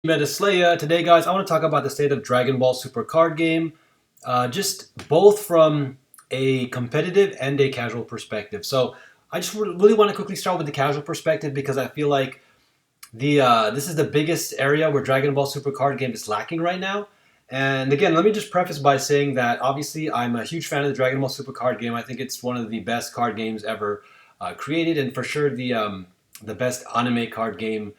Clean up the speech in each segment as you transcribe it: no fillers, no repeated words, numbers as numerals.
Metaslaya. Today, guys, I want to talk about the state of Dragon Ball Super card game, just both from a competitive and a casual perspective. So, I just really want to quickly start with the casual perspective because I feel like this is the biggest area where Dragon Ball Super card game is lacking right now. And again, let me just preface by saying that obviously I'm a huge fan of the Dragon Ball Super card game. I think it's one of the best card games ever created, and for sure the best anime card game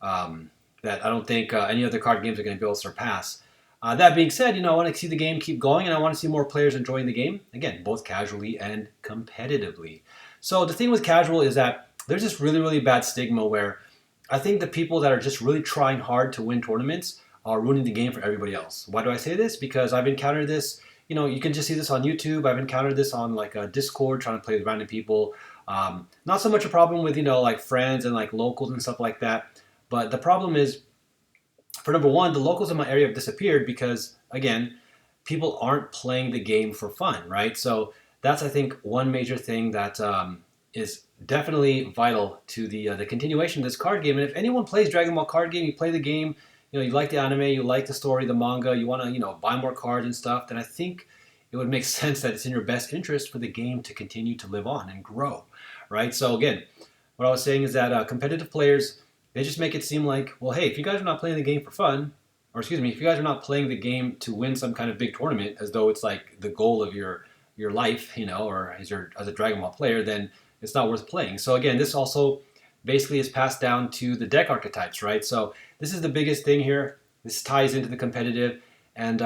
um, that I don't think any other card games are going to be able to surpass. That being said, I want to see the game keep going, and I want to see more players enjoying the game. Again, both casually and competitively. So the thing with casual is that there's this really, really bad stigma where I think the people that are just really trying hard to win tournaments are ruining the game for everybody else. Why do I say this? Because I've encountered this. You can just see this on YouTube. I've encountered this on like a Discord, trying to play with random people. Not so much a problem with like friends and like locals and stuff like that. But the problem is, for number one, the locals in my area have disappeared because, again, people aren't playing the game for fun, right? So that's, I think, one major thing that is definitely vital to the continuation of this card game. And if anyone plays Dragon Ball card game, you play the game, you like the anime, you like the story, the manga, you want to, buy more cards and stuff, then I think it would make sense that it's in your best interest for the game to continue to live on and grow, right? So again, what I was saying is that competitive players, they just make it seem like, well, hey, if you guys are not playing the game for fun, or excuse me, if you guys are not playing the game to win some kind of big tournament, as though it's like the goal of your life, or as a Dragon Ball player, then it's not worth playing. So again, this also basically is passed down to the deck archetypes, right? So this is the biggest thing here. This ties into the competitive, and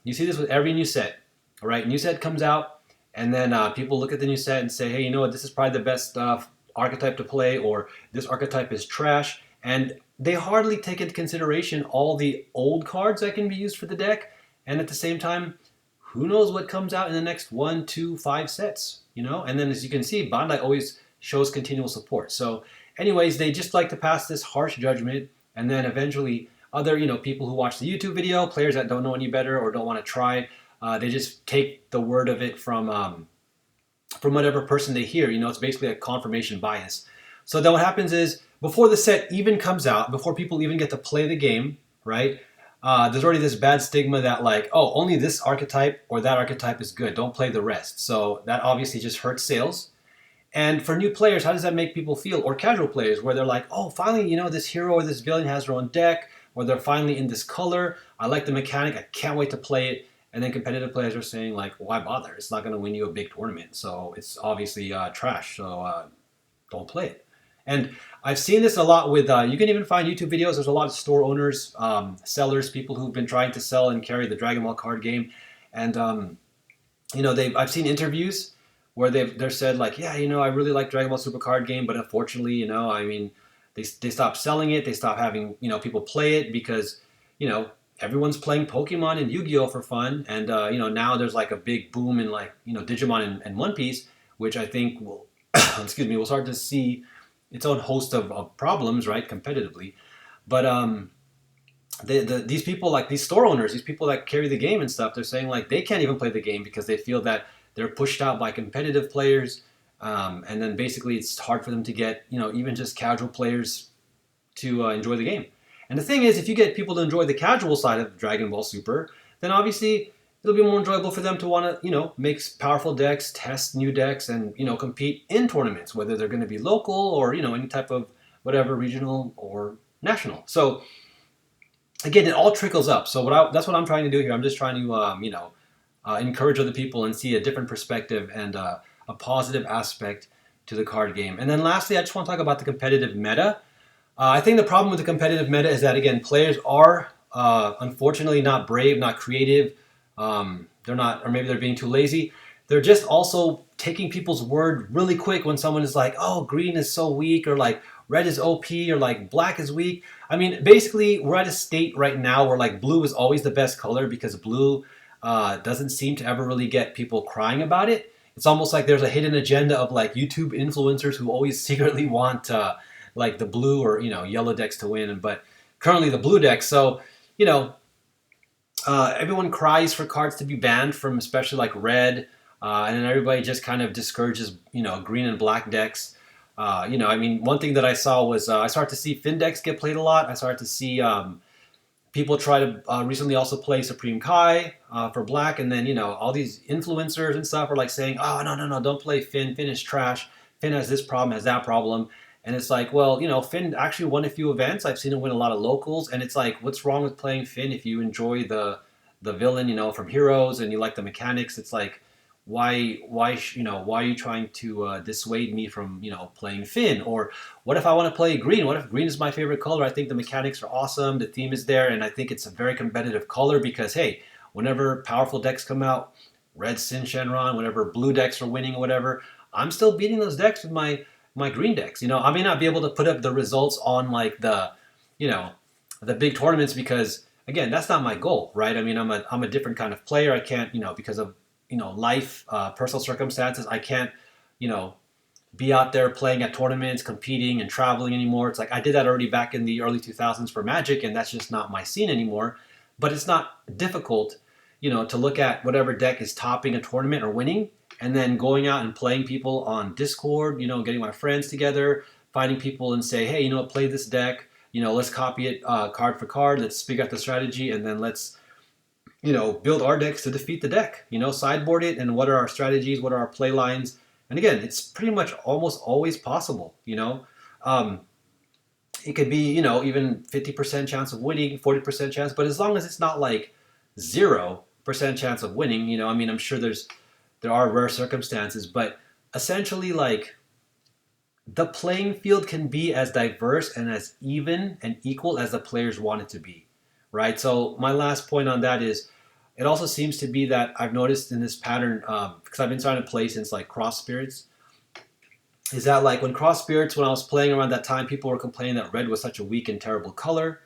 you see this with every new set. All right, new set comes out, and then people look at the new set and say, hey, you know what? This is probably the best archetype to play, or this archetype is trash, and they hardly take into consideration all the old cards that can be used for the deck, and at the same time, who knows what comes out in the next 1, 2, 5 sets, And then as you can see, Bandai always shows continual support. So anyways, they just like to pass this harsh judgment, and then eventually other, people who watch the YouTube video, players that don't know any better or don't want to try, they just take the word of it from whatever person they hear. It's basically a confirmation bias. So then what happens is, before the set even comes out, before people even get to play the game, right? There's already this bad stigma that like, oh, only this archetype or that archetype is good. Don't play the rest. So that obviously just hurts sales. And for new players, how does that make people feel? Or casual players, where they're like, oh, finally, this hero or this villain has their own deck, or they're finally in this color. I like the mechanic. I can't wait to play it. And then competitive players are saying like, why bother? It's not going to win you a big tournament. So it's obviously trash. So don't play it. And I've seen this a lot with, you can even find YouTube videos. There's a lot of store owners, sellers, people who've been trying to sell and carry the Dragon Ball card game. And, I've seen interviews where they're said like, yeah, I really like Dragon Ball Super card game, but unfortunately, they stopped selling it. They stopped having, people play it because, everyone's playing Pokemon and Yu-Gi-Oh for fun. And, now there's like a big boom in like, Digimon and One Piece, which I think will, excuse me, we'll start to see its own host of problems, right, competitively. But these people, like these store owners, these people that carry the game and stuff, they're saying like they can't even play the game because they feel that they're pushed out by competitive players, and then basically it's hard for them to get even just casual players to enjoy the game. And the thing is, if you get people to enjoy the casual side of Dragon Ball Super, then obviously it'll be more enjoyable for them to want to make powerful decks, test new decks, and compete in tournaments, whether they're going to be local or any type of whatever, regional or national. So again, it all trickles up. So that's what I'm trying to do here. I'm just trying to encourage other people and see a different perspective and a positive aspect to the card game. And then lastly, I just want to talk about the competitive meta. I think the problem with the competitive meta is that, again, players are unfortunately not brave, not creative. They're not, or maybe they're being too lazy. They're just also taking people's word really quick when someone is like, oh, green is so weak, or like red is OP, or like black is weak. I mean, basically, we're at a state right now where like blue is always the best color because blue doesn't seem to ever really get people crying about it. It's almost like there's a hidden agenda of like YouTube influencers who always secretly want like the blue or yellow decks to win, but currently the blue deck. So everyone cries for cards to be banned from, especially like red, and then everybody just kind of discourages green and black decks. I mean, one thing that I saw was I started to see fin decks get played a lot. I started to see People try to recently also play Supreme Kai for black, and then all these influencers and stuff are like saying, "Oh, no, no, no, don't play Finn. Finn is trash. Finn has this problem, has that problem." And it's like, well, Finn actually won a few events. I've seen him win a lot of locals, and it's like, what's wrong with playing Finn if you enjoy the villain, from Heroes, and you like the mechanics? It's like, why are you trying to dissuade me from playing Finn? Or what if I want to play green? What if green is my favorite color? I think the mechanics are awesome, the theme is there, and I think it's a very competitive color because hey, whenever powerful decks come out, red Sin Shenron, whenever blue decks are winning or whatever, I'm still beating those decks with my green decks. I may not be able to put up the results on like you know the big tournaments because again, that's not my goal, right? I mean, I'm a different kind of player. I can't, because of life, personal circumstances, I can't, you know, be out there playing at tournaments, competing, and traveling anymore. It's like I did that already back in the early 2000s for Magic, and that's just not my scene anymore. But it's not difficult, to look at whatever deck is topping a tournament or winning, and then going out and playing people on Discord, getting my friends together, finding people and say, hey, play this deck. Let's copy it card for card. Let's figure out the strategy, and then let's build our decks to defeat the deck. Sideboard it, and what are our strategies? What are our play lines? And again, it's pretty much almost always possible. Um, it could be even 50% chance of winning, 40% chance, but as long as it's not like 0% chance of winning, I mean, I'm sure there are rare circumstances, but essentially like the playing field can be as diverse and as even and equal as the players want it to be, right? So my last point on that is it also seems to be that I've noticed in this pattern, because I've been trying to play since like Cross Spirits, is that like when Cross Spirits, when I was playing around that time, people were complaining that red was such a weak and terrible color.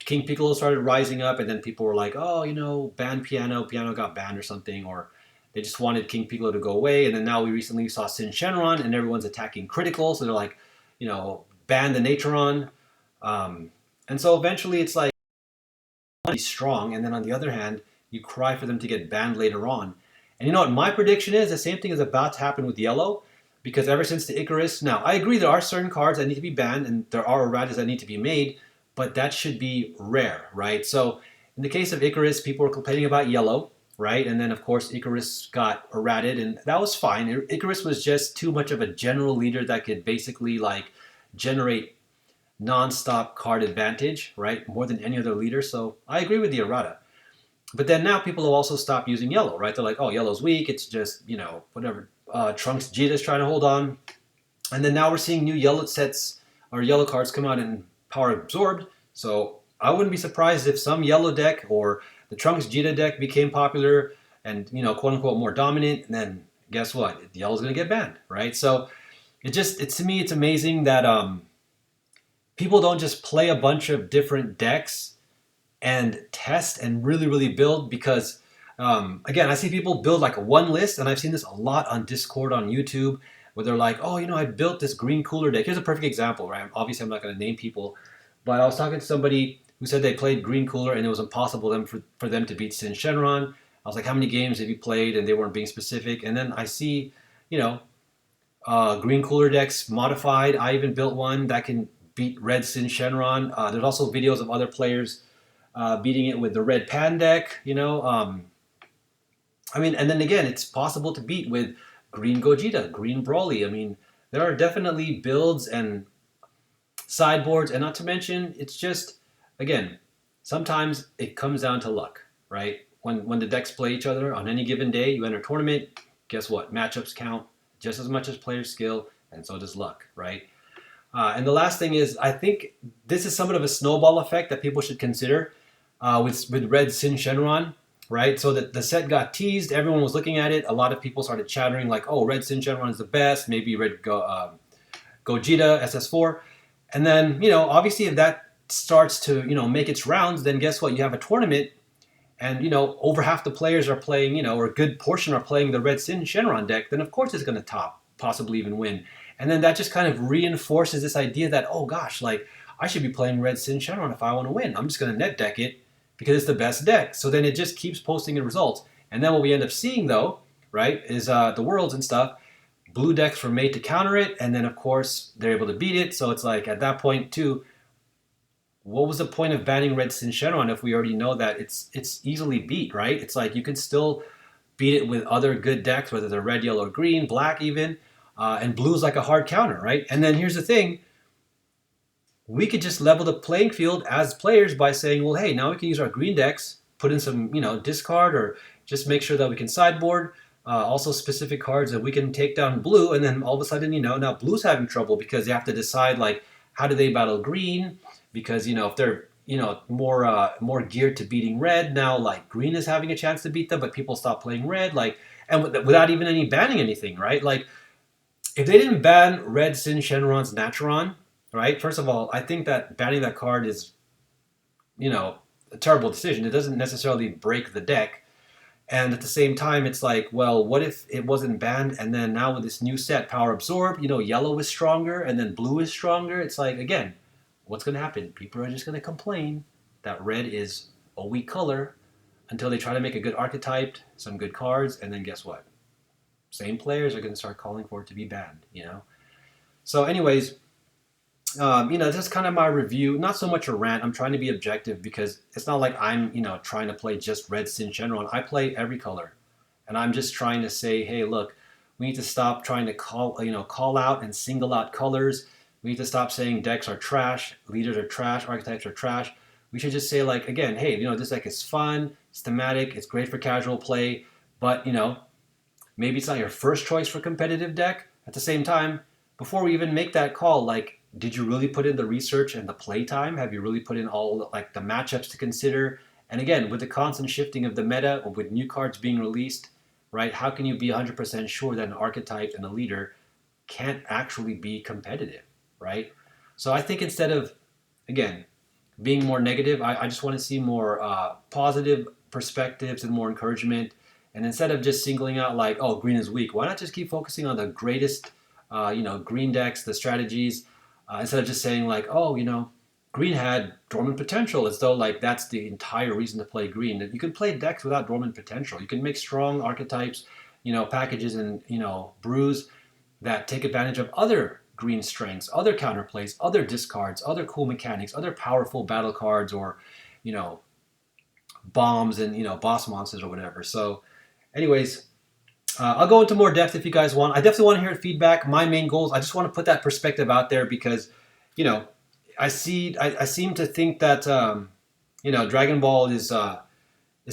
King Piccolo started rising up, and then people were like, oh, ban Piano, Piano got banned or something, or they just wanted King Piccolo to go away. And then now we recently saw Sin Shenron, and everyone's attacking Critical, so they're like, ban the Naturon. And so eventually it's like, strong, and then on the other hand, you cry for them to get banned later on. And you know what my prediction is? The same thing is about to happen with yellow, because ever since the Icarus, now I agree there are certain cards that need to be banned, and there are erratas that need to be made, but that should be rare, right? So in the case of Icarus, people were complaining about yellow, right? And then of course Icarus got errated, and that was fine. Icarus was just too much of a general leader that could basically like generate non-stop card advantage, right? More than any other leader. So I agree with the errata. But then now people will also stop using yellow, right? They're like, oh, yellow's weak. It's just, whatever. Trunks Jita's trying to hold on. And then now we're seeing new yellow sets or yellow cards come out in Power Absorbed. So I wouldn't be surprised if some yellow deck or the Trunks Jita deck became popular and, quote unquote more dominant. And then guess what? Yellow's going to get banned, right? So to me, it's amazing that people don't just play a bunch of different decks and test and really, really build because, again, I see people build like a one list, and I've seen this a lot on Discord, on YouTube, where they're like, oh, I built this green cooler deck. Here's a perfect example, right? Obviously, I'm not going to name people, but I was talking to somebody who said they played green cooler and it was impossible for them to beat Sin Shenron. I was like, how many games have you played? And they weren't being specific. And then I see, green cooler decks modified. I even built one that can beat red Sin Shenron. There's also videos of other players beating it with the red Pan deck, I mean, and then again, it's possible to beat with green Gogeta, green Broly. I mean, there are definitely builds and sideboards, and not to mention, it's just, again, sometimes it comes down to luck, right? When the decks play each other on any given day, you enter a tournament, guess what? Matchups count just as much as player skill, and so does luck, right? And the last thing is, I think this is somewhat of a snowball effect that people should consider with Red Sin Shenron, right? So that the set got teased, everyone was looking at it, a lot of people started chattering like, oh, Red Sin Shenron is the best, maybe Red Gogeta SS4. And then, obviously if that starts to, make its rounds, then guess what? You have a tournament and, over half the players are playing, or a good portion are playing the Red Sin Shenron deck, then of course it's going to top, possibly even win. And then that just kind of reinforces this idea that, oh gosh, like I should be playing Red Sin Shenron if I want to win. I'm just going to net deck it because it's the best deck. So then it just keeps posting the results. And then what we end up seeing though, right, is the Worlds and stuff, blue decks were made to counter it. And then of course they're able to beat it. So it's like at that point too, what was the point of banning Red Sin Shenron if we already know that it's easily beat, right? It's like you can still beat it with other good decks, whether they're red, yellow, green, black even, and blue's like a hard counter, right? And then here's the thing: we could just level the playing field as players by saying, well, hey, now we can use our green decks, put in some, discard or just make sure that we can sideboard. Also specific cards that we can take down blue, and then all of a sudden, now blue's having trouble because they have to decide like how do they battle green, because if they're more geared to beating red now, like green is having a chance to beat them, but people stop playing red, like, and without even any banning anything, right? Like if they didn't ban Red Sin Shenron's Naturon, right? First of all, I think that banning that card is, a terrible decision. It doesn't necessarily break the deck. And at the same time, it's like, well, what if it wasn't banned and then now with this new set, Power Absorb, yellow is stronger and then blue is stronger? It's like, again, what's going to happen? People are just going to complain that red is a weak color until they try to make a good archetype, some good cards, and then guess what? Same players are going to start calling for it to be banned. So, anyways, that's kind of my review. Not so much a rant. I'm trying to be objective because it's not like I'm, trying to play just red Sin Shenron. I play every color, and I'm just trying to say, hey, look, we need to stop trying to call out and single out colors. We need to stop saying decks are trash, leaders are trash, archetypes are trash. We should just say like, again, hey, this deck is fun, it's thematic, it's great for casual play, but maybe it's not your first choice for competitive deck. At the same time, before we even make that call, like, did you really put in the research and the play time? Have you really put in all like the matchups to consider? And again, with the constant shifting of the meta or with new cards being released, right? How can you be 100% sure that an archetype and a leader can't actually be competitive, right? So I think instead of, again, being more negative, I just want to see more positive perspectives and more encouragement. And instead of just singling out like, oh, green is weak, why not just keep focusing on the greatest, green decks, the strategies, instead of just saying like, oh, green had dormant potential, as though like that's the entire reason to play green. That you can play decks without dormant potential. You can make strong archetypes, packages and brews that take advantage of other green strengths, other counterplays, other discards, other cool mechanics, other powerful battle cards, or bombs and boss monsters or whatever. So, anyways, I'll go into more depth if you guys want. I definitely want to hear feedback. My main goals, I just want to put that perspective out there because, I seem to think that, Dragon Ball is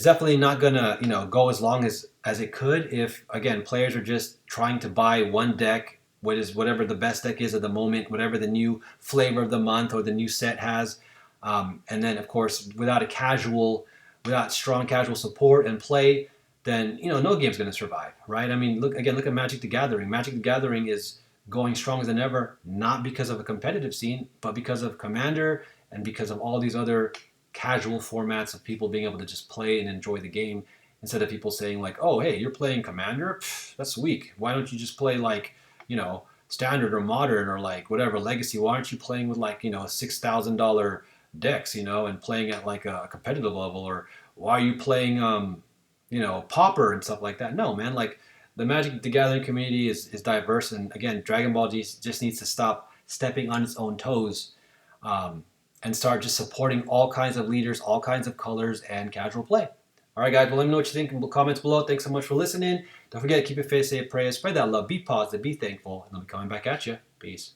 definitely not gonna, go as long as it could if, again, players are just trying to buy one deck, whatever the best deck is at the moment, whatever the new flavor of the month or the new set has, and then of course without strong casual support and play, then no game's going to survive, right? I mean, look at Magic the Gathering. Magic the Gathering is going stronger than ever, not because of a competitive scene, but because of Commander and because of all these other casual formats of people being able to just play and enjoy the game instead of people saying like, oh, hey, you're playing Commander? Pff, that's weak. Why don't you just play like, Standard or Modern or like whatever Legacy? Why aren't you playing with like, $6,000 decks, and playing at like a competitive level? Or why are you playing, Pauper and stuff like that? No, man, like the Magic the Gathering community is diverse, and again, Dragon Ball just needs to stop stepping on its own toes, and start just supporting all kinds of leaders, all kinds of colors, and casual play. All right, guys. Well, let me know what you think in the comments below. Thanks so much for listening. Don't forget to keep your faith, say a prayer, spread that love, be positive, be thankful, and I'll be coming back at you. Peace.